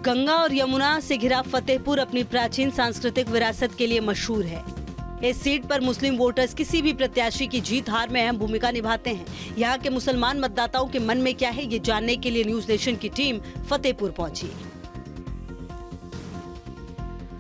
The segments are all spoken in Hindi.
गंगा और यमुना से घिरा फतेहपुर अपनी प्राचीन सांस्कृतिक विरासत के लिए मशहूर है। इस सीट पर मुस्लिम वोटर्स किसी भी प्रत्याशी की जीत हार में अहम भूमिका निभाते हैं। यहाँ के मुसलमान मतदाताओं के मन में क्या है, ये जानने के लिए न्यूज नेशन की टीम फतेहपुर पहुंची।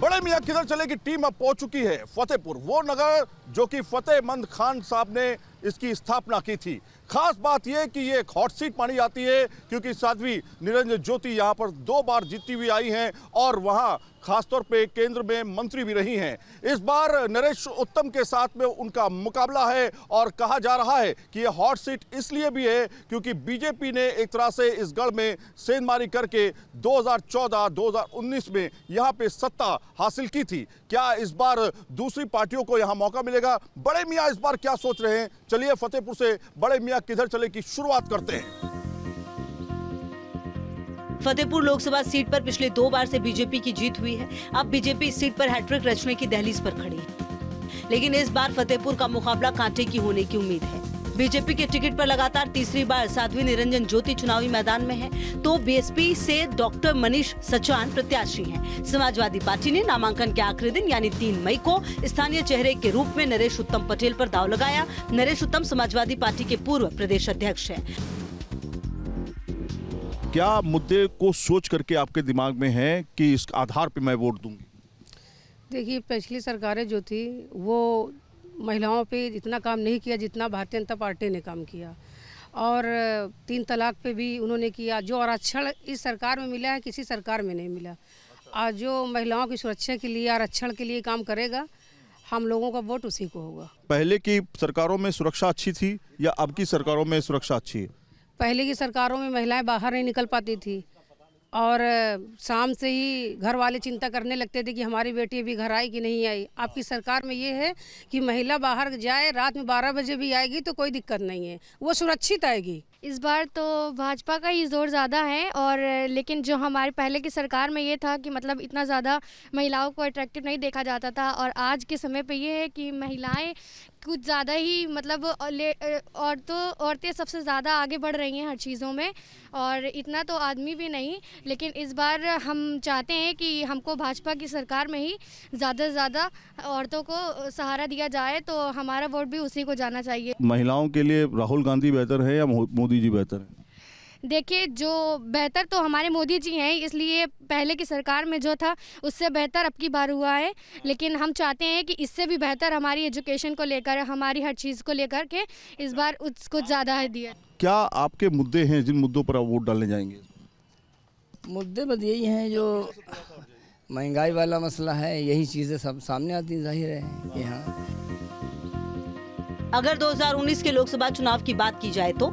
बड़े मियां किधर चले की टीम अब पहुंच चुकी है फतेहपुर, वो नगर जो कि फतेहमंद खान साहब ने इसकी स्थापना की थी। खास बात यह कि ये एक हॉट सीट मानी जाती है क्योंकि साध्वी निरंजन ज्योति यहाँ पर 2 बार जीतती हुई आई हैं और वहाँ खासतौर पे केंद्र में मंत्री भी रही हैं। इस बार नरेश उत्तम के साथ में उनका मुकाबला है और कहा जा रहा है कि ये हॉट सीट इसलिए भी है क्योंकि बीजेपी ने एक तरह से इस गढ़ में सेंधमारी करके 2014-2019 में यहाँ पे सत्ता हासिल की थी। क्या इस बार दूसरी पार्टियों को यहाँ मौका मिलेगा? बड़े मियाँ इस बार क्या सोच रहे हैं? चलिए फतेहपुर से बड़े मियाँ किधर चले की शुरुआत करते हैं। फतेहपुर लोकसभा सीट पर पिछले 2 बार से बीजेपी की जीत हुई है। अब बीजेपी इस सीट पर हैट्रिक रचने की दहलीज पर खड़ी है, लेकिन इस बार फतेहपुर का मुकाबला कांटे की होने की उम्मीद है। बीजेपी के टिकट पर लगातार तीसरी बार साध्वी निरंजन ज्योति चुनावी मैदान में है, तो बीएसपी से डॉक्टर मनीष सचान प्रत्याशी हैं। समाजवादी पार्टी ने नामांकन के आखिरी दिन यानी 3 मई को स्थानीय चेहरे के रूप में नरेश उत्तम पटेल पर दांव लगाया। नरेश उत्तम समाजवादी पार्टी के पूर्व प्रदेश अध्यक्ष हैं। क्या मुद्दे को सोच करके आपके दिमाग में है कि इस आधार पे मैं वोट दूंगी? देखिए, पिछली सरकारें जो थी वो महिलाओं पे इतना काम नहीं किया जितना भारतीय जनता पार्टी ने काम किया, और 3 तलाक पे भी उन्होंने किया। जो आरक्षण इस सरकार में मिला है किसी सरकार में नहीं मिला। आज जो महिलाओं की सुरक्षा के लिए, आरक्षण के लिए काम करेगा, हम लोगों का वोट उसी को होगा। पहले की सरकारों में सुरक्षा अच्छी थी या अब की सरकारों में सुरक्षा अच्छी है? पहले की सरकारों में महिलाएं बाहर नहीं निकल पाती थी और शाम से ही घर वाले चिंता करने लगते थे कि हमारी बेटी अभी घर आई कि नहीं आई। आपकी सरकार में ये है कि महिला बाहर जाए, रात में 12 बजे भी आएगी तो कोई दिक्कत नहीं है, वो सुरक्षित आएगी। इस बार तो भाजपा का ही जोर ज़्यादा है, और लेकिन जो हमारे पहले की सरकार में ये था कि मतलब इतना ज़्यादा महिलाओं को अट्रैक्टिव नहीं देखा जाता था, और आज के समय पे ये है कि महिलाएं कुछ ज़्यादा ही मतलब औरतें सबसे ज़्यादा आगे बढ़ रही हैं हर चीज़ों में, और इतना तो आदमी भी नहीं। लेकिन इस बार हम चाहते हैं कि हमको भाजपा की सरकार में ही ज़्यादा से ज़्यादा औरतों को सहारा दिया जाए, तो हमारा वोट भी उसी को जाना चाहिए। महिलाओं के लिए राहुल गांधी बेहतर है या मोदी जी बेहतर है? देखिए, जो बेहतर तो हमारे मोदी जी हैं, इसलिए पहले की सरकार में जो था उससे बेहतर अब की बार हुआ है, लेकिन हम चाहते हैं कि इससे भी बेहतर हमारी एजुकेशन को लेकर, हमारी हर चीज़ को लेकर के इस बार उसको ज़्यादा है दिया। क्या आपके मुद्दे हैं जिन मुद्दों पर आप वोट डालने जाएंगे? मुद्दे बस यही हैं, जो महंगाई वाला मसला है, यही चीज़ें सब सामने आती जाहिर है कि हाँ। अगर 2019 के लोकसभा चुनाव की बात की जाए तो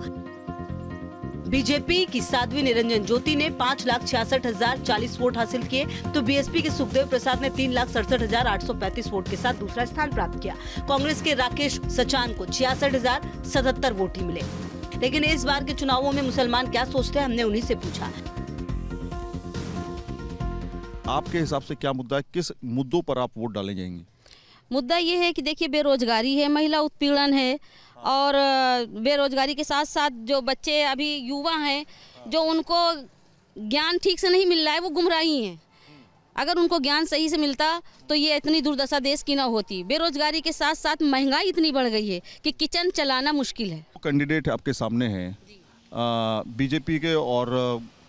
बीजेपी की साध्वी निरंजन ज्योति ने 5,66,040 वोट हासिल किए, तो बीएसपी के सुखदेव प्रसाद ने 3,67,835 वोट के साथ दूसरा स्थान प्राप्त किया। कांग्रेस के राकेश सचान को 66,077 वोट ही मिले। लेकिन इस बार के चुनावों में मुसलमान क्या सोचते हैं, हमने उन्हीं से पूछा। आपके हिसाब से क्या मुद्दा है, किस मुद्दों पर आप वोट डालने जाएंगे? मुद्दा ये है कि देखिए, बेरोजगारी है, महिला उत्पीड़न है, और बेरोजगारी के साथ साथ जो बच्चे अभी युवा हैं जो उनको ज्ञान ठीक से नहीं मिल रहा है, वो गुमराही हैं। अगर उनको ज्ञान सही से मिलता तो ये इतनी दुर्दशा देश की ना होती। बेरोजगारी के साथ साथ महंगाई इतनी बढ़ गई है कि किचन चलाना मुश्किल है। कैंडिडेट आपके सामने हैं बीजेपी के और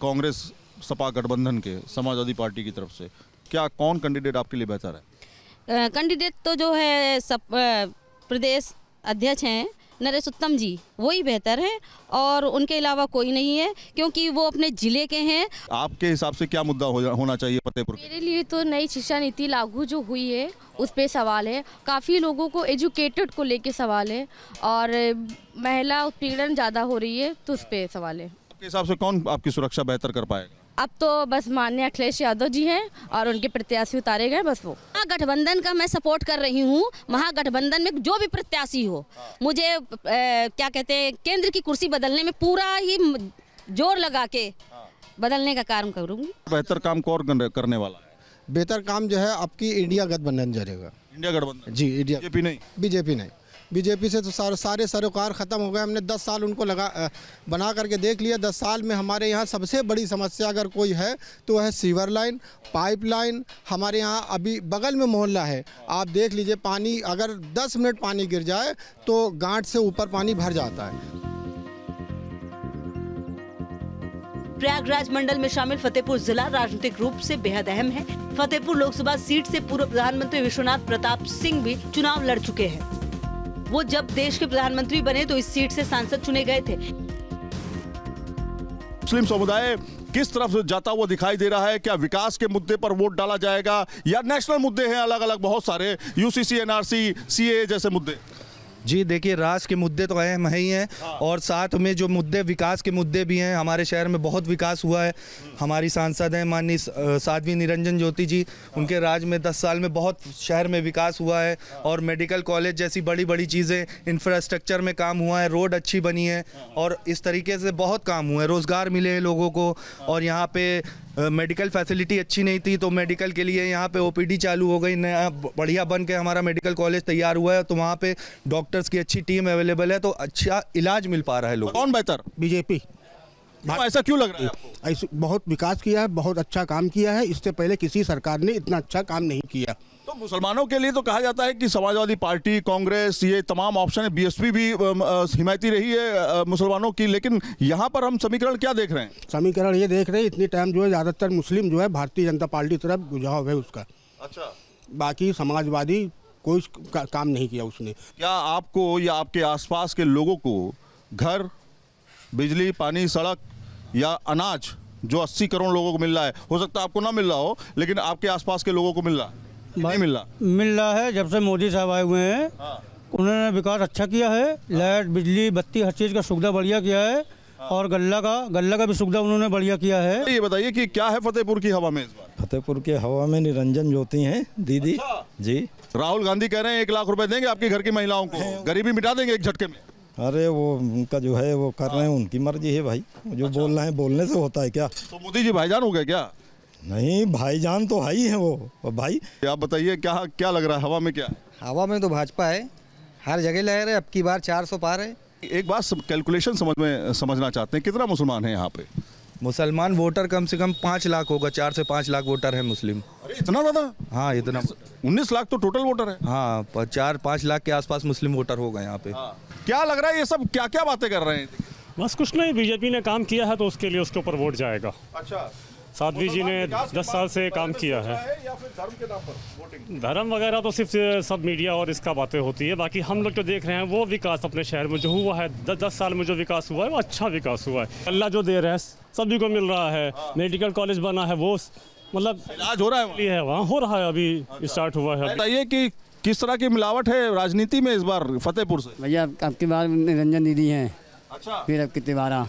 कांग्रेस सपा गठबंधन के, समाजवादी पार्टी की तरफ से। क्या कौन कैंडिडेट आपके लिए बेहतर है? कैंडिडेट तो जो है प्रदेश अध्यक्ष हैं नरेश उत्तम जी, वही बेहतर है, और उनके अलावा कोई नहीं है, क्योंकि वो अपने जिले के हैं। आपके हिसाब से क्या मुद्दा होना चाहिए फतेहपुर? मेरे लिए तो नई शिक्षा नीति लागू जो हुई है उस पे सवाल है। काफ़ी लोगों को एजुकेटेड को लेके सवाल है, और महिला उत्पीड़न ज़्यादा हो रही है तो उस पे सवाल है। आपके हिसाब से कौन आपकी सुरक्षा बेहतर कर पाएगा? अब तो बस माननीय अखिलेश यादव जी हैं और उनके प्रत्याशी उतारे गए, बस वो। महागठबंधन का मैं सपोर्ट कर रही हूँ। महागठबंधन में जो भी प्रत्याशी हो, मुझे क्या कहते हैं, केंद्र की कुर्सी बदलने में पूरा ही जोर लगा के बदलने का काम करूँगी। बेहतर काम कौन करने वाला है? बेहतर काम जो है आपकी इंडिया गठबंधन करेगा। इंडिया गठबंधन? जी, इंडिया। बीजेपी नहीं? बीजेपी नहीं। बीजेपी से तो सारे सरोकार ख़त्म हो गए। हमने 10 साल उनको बना करके देख लिया। 10 साल में हमारे यहाँ सबसे बड़ी समस्या अगर कोई है तो है सीवर लाइन, पाइप लाइन। हमारे यहाँ अभी बगल में मोहल्ला है, आप देख लीजिए, पानी अगर 10 मिनट पानी गिर जाए तो गांठ से ऊपर पानी भर जाता है। प्रयागराज मंडल में शामिल फतेहपुर जिला राजनीतिक रूप से बेहद अहम है। फतेहपुर लोकसभा सीट से पूर्व प्रधानमंत्री विश्वनाथ प्रताप सिंह भी चुनाव लड़ चुके हैं। वो जब देश के प्रधानमंत्री बने तो इस सीट से सांसद चुने गए थे। मुस्लिम समुदाय किस तरफ जाता हुआ दिखाई दे रहा है? क्या विकास के मुद्दे पर वोट डाला जाएगा या नेशनल मुद्दे हैं अलग अलग बहुत सारे, यूसीसी, एनआरसी, सीए जैसे मुद्दे? जी देखिए, राष्ट्र के मुद्दे तो अहम ही हैं और साथ में जो मुद्दे विकास के मुद्दे भी हैं। हमारे शहर में बहुत विकास हुआ है। हमारी सांसद हैं माननीय साध्वी निरंजन ज्योति जी, उनके राज में 10 साल में बहुत शहर में विकास हुआ है और मेडिकल कॉलेज जैसी बड़ी बड़ी चीज़ें, इंफ्रास्ट्रक्चर में काम हुआ है, रोड अच्छी बनी है और इस तरीके से बहुत काम हुआ है। रोज़गार मिले हैं लोगों को और यहाँ पे मेडिकल फैसिलिटी अच्छी नहीं थी तो मेडिकल के लिए यहाँ पे ओपीडी चालू हो गई, नया बढ़िया बन के हमारा मेडिकल कॉलेज तैयार हुआ है तो वहाँ पे डॉक्टर्स की अच्छी टीम अवेलेबल है तो अच्छा इलाज मिल पा रहा है लोगों को। कौन बेहतर? बीजेपी। ऐसा क्यों लग रहा है आपको? ऐसे बहुत विकास किया है, बहुत अच्छा काम किया है। इससे पहले किसी सरकार ने इतना अच्छा काम नहीं किया। तो मुसलमानों के लिए तो कहा जाता है कि समाजवादी पार्टी, कांग्रेस, ये तमाम ऑप्शन है, बीएसपी भी हिमायती रही है मुसलमानों की, लेकिन यहाँ पर हम समीकरण क्या देख रहे हैं? समीकरण ये देख रहे हैं इतनी टाइम जो है ज़्यादातर मुस्लिम जो है भारतीय जनता पार्टी की तरफ रुझाव है उसका। अच्छा, बाकी समाजवादी कोई काम नहीं किया उसने। क्या आपको या आपके आसपास के लोगों को घर, बिजली, पानी, सड़क या अनाज जो 80 करोड़ लोगों को मिल रहा है, हो सकता है आपको ना मिल रहा हो लेकिन आपके आसपास के लोगों को मिल रहा है? नहीं मिल रहा? मिल रहा है। जब से मोदी साहब आए हुए हैं उन्होंने विकास अच्छा किया है। लाइट, बिजली, बत्ती, हर चीज़ का सुविधा बढ़िया किया है और गल्ला का भी सुविधा उन्होंने बढ़िया किया है। ये बताइए कि क्या है फतेहपुर की हवा में इस बार? फतेहपुर के हवा में निरंजन ज्योति हैं दीदी। अच्छा। जी। राहुल गांधी कह रहे हैं 1 लाख रुपए देंगे आपके घर की महिलाओं को, गरीबी मिटा देंगे एक झटके में। अरे वो उनका जो है वो कर रहे हैं, उनकी मर्जी है भाई, जो बोल रहे हैं बोलने से होता है क्या? तो मोदी जी भाईजान हो गए क्या? नहीं, भाईजान तो है ही है वो भाई। आप बताइए क्या लग रहा है हवा में? क्या हवा में तो भाजपा है, हर जगह लहर है। अब की बार 400 पार है। एक बात कैलकुलेशन समझना चाहते हैं, कितना मुसलमान है यहाँ पे? मुसलमान वोटर कम से कम 5 लाख होगा, 4 से 5 लाख वोटर है मुस्लिम। अरे इतना ज़्यादा? हाँ इतना। 19 लाख तो टोटल वोटर है। हाँ 4-5 लाख के आसपास मुस्लिम वोटर होगा यहाँ पे। क्या लग रहा है ये सब क्या बातें कर रहे हैं? बस कुछ नहीं, बीजेपी ने काम किया है तो उसके लिए उसके ऊपर वोट जाएगा। अच्छा, साध्वी जी ने 10 साल से काम किया है। या फिर धर्म के नाम पर वोटिंग? धर्म वगैरह तो सिर्फ सब मीडिया और इसका बातें होती है। बाकी हम लोग तो देख रहे हैं वो विकास अपने शहर में जो हुआ है, 10 साल में जो विकास हुआ है वो अच्छा विकास हुआ है। अल्लाह जो दे रहा है सभी को मिल रहा है। मेडिकल कॉलेज बना है, वो मतलब इलाज हो रहा है वहाँ हो रहा है, अभी स्टार्ट हुआ है। बताइए कि किस तरह की मिलावट है राजनीति में इस बार फतेहपुर से? भैया अब की बार निरंजन दीदी हैं। अच्छा, फिर अब की तिवारा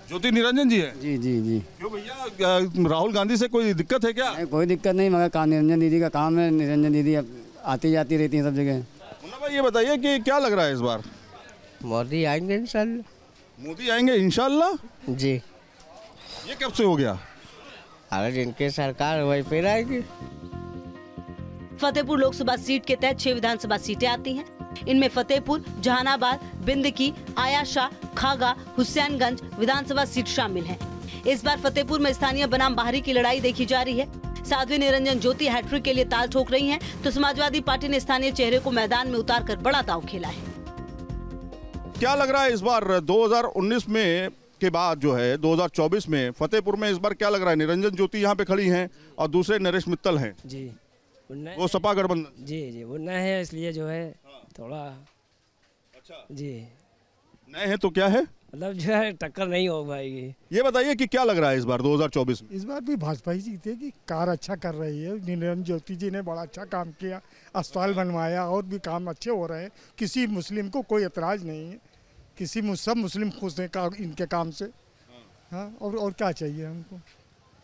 ज्योति निरंजन जी है? जी जी जी। क्यों भैया, राहुल गांधी से कोई दिक्कत है क्या? नहीं, कोई दिक्कत नहीं, मगर निरंजन दीदी का काम है। निरंजन दीदी अब आती जाती रहती हैं सब जगह। मुन्ना भाई ये बताइए कि क्या लग रहा है इस बार? मोदी आएंगे इंशाल्लाह। मोदी आएंगे इंशाल्लाह? जी। ये कब से हो गया? अरे जिनके सरकार वही फिर आएगी। फतेहपुर लोकसभा सीट के तहत 6 विधानसभा सीटें आती हैं। इनमें फतेहपुर, जहानाबाद, बिंदकी, आयाशा, खागा, हुसैनगंज विधानसभा सीट शामिल हैं। इस बार फतेहपुर में स्थानीय बनाम बाहरी की लड़ाई देखी जा रही है। साध्वी निरंजन ज्योति हैट्रिक के लिए ताल ठोक रही हैं, तो समाजवादी पार्टी ने स्थानीय चेहरे को मैदान में उतारकर बड़ा दांव खेला है। क्या लग रहा है इस बार 2019 में के बाद जो है 2024 में फतेहपुर में इस बार क्या लग रहा है? निरंजन ज्योति यहाँ पे खड़ी हैं और दूसरे नरेश मित्तल हैं जी, वो सपा गठबंधन। जी जी वो नए है इसलिए जो है थोड़ा। अच्छा जी, नए हैं तो क्या है, मतलब जो है टक्कर नहीं हो पाएगी। ये बताइए कि क्या लग रहा है इस बार 2024 में? इस बार भी भाजपा ही जीतेगी। कार अच्छा कर रही है, निरंजन ज्योति जी ने बड़ा अच्छा काम किया, अस्पताल बनवाया और भी काम अच्छे हो रहे हैं। किसी मुस्लिम को कोई एतराज़ नहीं है, सब मुस्लिम खुश हैं इनके काम से। हाँ, और क्या चाहिए हमको?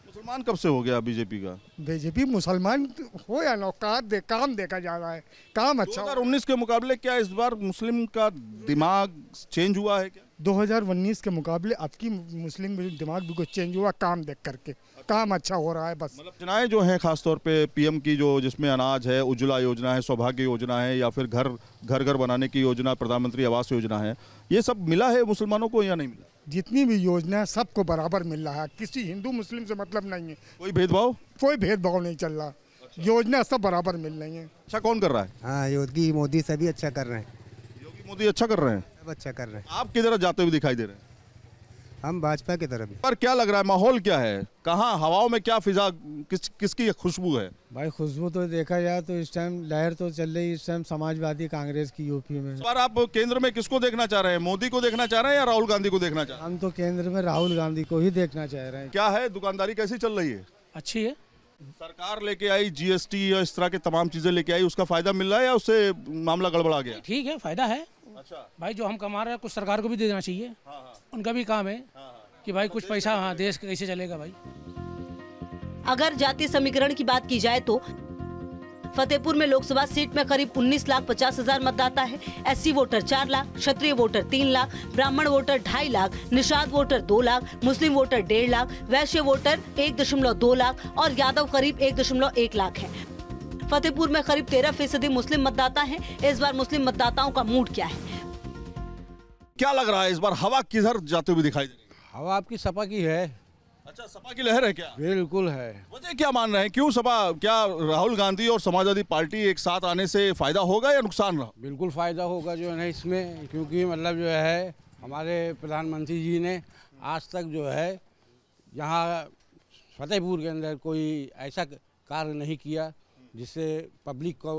मुसलमान कब से हो गया बीजेपी का? बीजेपी मुसलमान हो या ना, काम देखा जा रहा है, काम अच्छा। 2019 के मुकाबले क्या इस बार मुस्लिम का दिमाग चेंज हुआ है क्या? 2019 के मुकाबले अब की मुस्लिम दिमाग भी कुछ चेंज हुआ, काम देख करके काम अच्छा हो रहा है बस। मतलब योजनाएं जो हैं खासतौर पे पीएम की, जो जिसमें अनाज है, उज्ज्वला योजना है, सौभाग्य योजना है, या फिर घर बनाने की योजना, प्रधानमंत्री आवास योजना है, ये सब मिला है मुसलमानों को या नहीं मिला? जितनी भी योजना है सबको बराबर मिल रहा है, किसी हिंदू मुस्लिम से मतलब नहीं है। कोई भेदभाव नहीं चल रहा, योजना सब बराबर मिल रही है। अच्छा कौन कर रहा है? हाँ, योगी मोदी सभी अच्छा कर रहे हैं। योगी मोदी अच्छा कर रहे हैं, सब अच्छा कर रहे हैं। आप किधर जाते हुए दिखाई दे रहे हैं? हम भाजपा की तरफ। पर क्या लग रहा है, माहौल क्या है, कहाँ हवाओं में क्या फिजा, किसकी खुशबू है? भाई खुशबू तो देखा जाए तो इस टाइम लहर तो चल रही है, इस टाइम समाजवादी कांग्रेस की यूपी में। इस बार आप केंद्र में किसको देखना चाह रहे हैं? मोदी को देखना चाह रहे हैं या राहुल गांधी को देखना चाह रहे हैं? हम तो केंद्र में राहुल गांधी को ही देखना चाह रहे हैं। क्या है, दुकानदारी कैसी चल रही है? अच्छी है। सरकार लेके आई जीएसटी या इस तरह के तमाम चीजें लेके आई, उसका फायदा मिल रहा है या उससे मामला गड़बड़ा गया? ठीक है, फायदा है। अच्छा भाई, जो हम कमा रहे हैं कुछ सरकार को भी दे देना चाहिए। उनका भी काम है कि भाई कुछ पैसा, हाँ, देश कैसे चलेगा भाई। अगर जातीय समीकरण की बात की जाए तो फतेहपुर में लोकसभा सीट में करीब 19,50,000 मतदाता है। एससी वोटर 4 लाख, क्षत्रिय वोटर 3 लाख, ब्राह्मण वोटर 2.5 लाख, निषाद वोटर 2 लाख, मुस्लिम वोटर 1.5 लाख, वैश्य वोटर 1.2 लाख और यादव करीब 1.1 लाख है। फतेहपुर में करीब 13% मुस्लिम मतदाता हैं। इस बार मुस्लिम मतदाताओं का मूड क्या है? क्या लग रहा है इस बार हवा किधर जाते हुए दिखाई दे रही है? हवा आपकी सपा की है। अच्छा, सपा की लहर है क्या? बिल्कुल है। वजह क्या मान रहे हैं, क्यों सपा? क्या राहुल गांधी और समाजवादी पार्टी एक साथ आने से फायदा होगा या नुकसान रहा? बिल्कुल फायदा होगा जो है ना इसमें, क्योंकि मतलब जो है हमारे प्रधानमंत्री जी ने आज तक जो है यहाँ फतेहपुर के अंदर कोई ऐसा कार्य नहीं किया जिससे पब्लिक को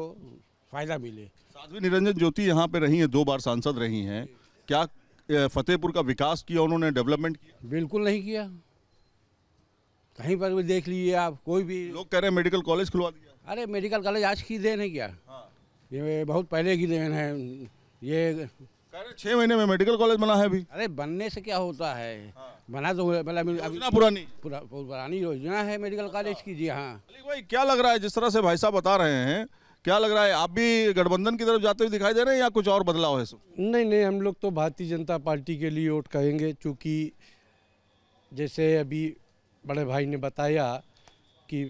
फायदा मिले। साध्वी निरंजन ज्योति यहाँ पे रही हैं, 2 बार सांसद रही हैं, क्या फतेहपुर का विकास किया उन्होंने, डेवलपमेंट किया? बिल्कुल नहीं किया। कहीं पर भी देख लीजिए आप, कोई भी लोग कह रहे हैं मेडिकल कॉलेज खुलवा दिया। अरे मेडिकल कॉलेज आज की देन है क्या? ये बहुत पहले की देन है। ये कह रहे 6 महीने में मेडिकल कॉलेज बना है अभी। अरे बनने से क्या होता है, बना तो मतलब पुरानी योजना है मेडिकल कॉलेज की। जी हाँ भाई, क्या लग रहा है जिस तरह से भाई साहब बता रहे हैं, क्या लग रहा है आप भी गठबंधन की तरफ जाते हुए दिखाई दे रहे हैं या कुछ और बदलाव है? नहीं, हम लोग तो भारतीय जनता पार्टी के लिए वोट करेंगे, क्योंकि जैसे अभी बड़े भाई ने बताया कि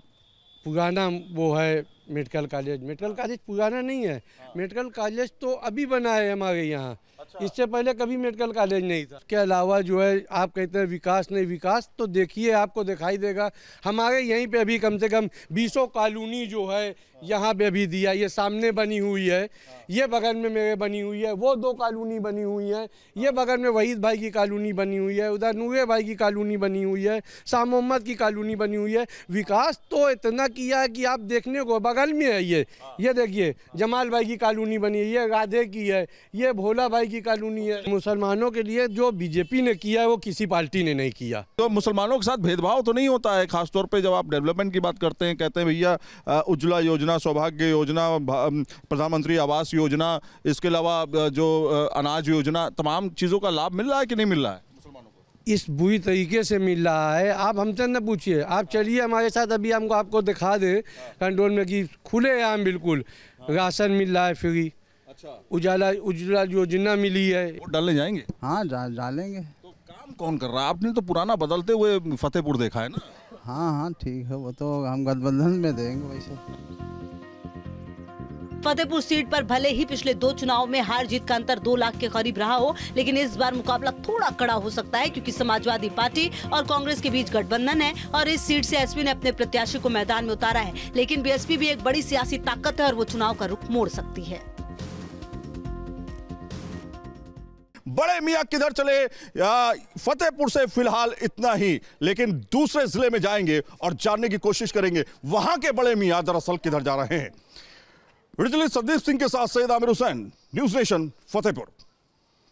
पुराना वो है मेडिकल कॉलेज पुराना नहीं है। मेडिकल कॉलेज तो अभी बना है हमारे यहाँ। अच्छा। इससे पहले कभी मेडिकल कॉलेज नहीं था। इसके अलावा जो है आप कहते हैं विकास नहीं, विकास तो देखिए आपको दिखाई देगा। हमारे यहीं पे अभी कम से कम 20 कॉलोनी जो है यहाँ पे अभी दिया, ये सामने बनी हुई है, ये बगल में मेरे बनी हुई है, वो 2 कॉलोनी बनी हुई है, ये बगल में वहीद भाई की कॉलोनी बनी हुई है, उधर नूरे भाई की कॉलोनी बनी हुई है, शाह मोहम्मद की कॉलोनी बनी हुई है। विकास तो इतना किया है कि आप देखने को बगल में है। ये देखिए जमाल भाई की कॉलोनी बनी है, ये राधे की है, ये भोला भाई की कॉलोनी है। मुसलमानों के लिए जो बीजेपी ने किया है वो किसी पार्टी ने नहीं किया। तो मुसलमानों के साथ भेदभाव तो नहीं होता है, खासतौर पे जब आप डेवलपमेंट की बात करते हैं, कहते हैं भैया उज्ज्वला योजना, सौभाग्य योजना, प्रधानमंत्री आवास योजना, इसके अलावा जो अनाज योजना, तमाम चीज़ों का लाभ मिल रहा है कि नहीं मिल रहा है मुसलमानों को? इस बुरी तरीके से मिल रहा है। आप हमसे न पूछिए, आप चलिए हमारे साथ, अभी हमको आपको दिखा दे कंट्रोल में कि खुले आम बिल्कुल राशन मिल रहा है फ्री। अच्छा, उज्ज्वला योजना मिली है। वोट डालने जाएंगे? हाँ डालेंगे। तो काम कौन कर रहा है? आपने तो पुराना बदलते हुए फतेहपुर देखा है ना। हाँ ठीक है, वो तो हम गठबंधन में देंगे वैसे। फतेहपुर सीट पर भले ही पिछले 2 चुनाव में हार जीत का अंतर 2 लाख के करीब रहा हो, लेकिन इस बार मुकाबला थोड़ा कड़ा हो सकता है, क्योंकि समाजवादी पार्टी और कांग्रेस के बीच गठबंधन है और इस सीट से एसपी ने अपने प्रत्याशी को मैदान में उतारा है। लेकिन बीएसपी भी एक बड़ी सियासी ताकत है और वो चुनाव का रुख मोड़ सकती है। बड़े मियां किधर चले, फतेहपुर से फिलहाल इतना ही, लेकिन दूसरे जिले में जाएंगे और जानने की कोशिश करेंगे वहां के बड़े मियां दरअसल किधर जा रहे हैं। संदीप सिंह के साथ सैयद आमिर हुसैन, न्यूज़ नेशन, फतेहपुर।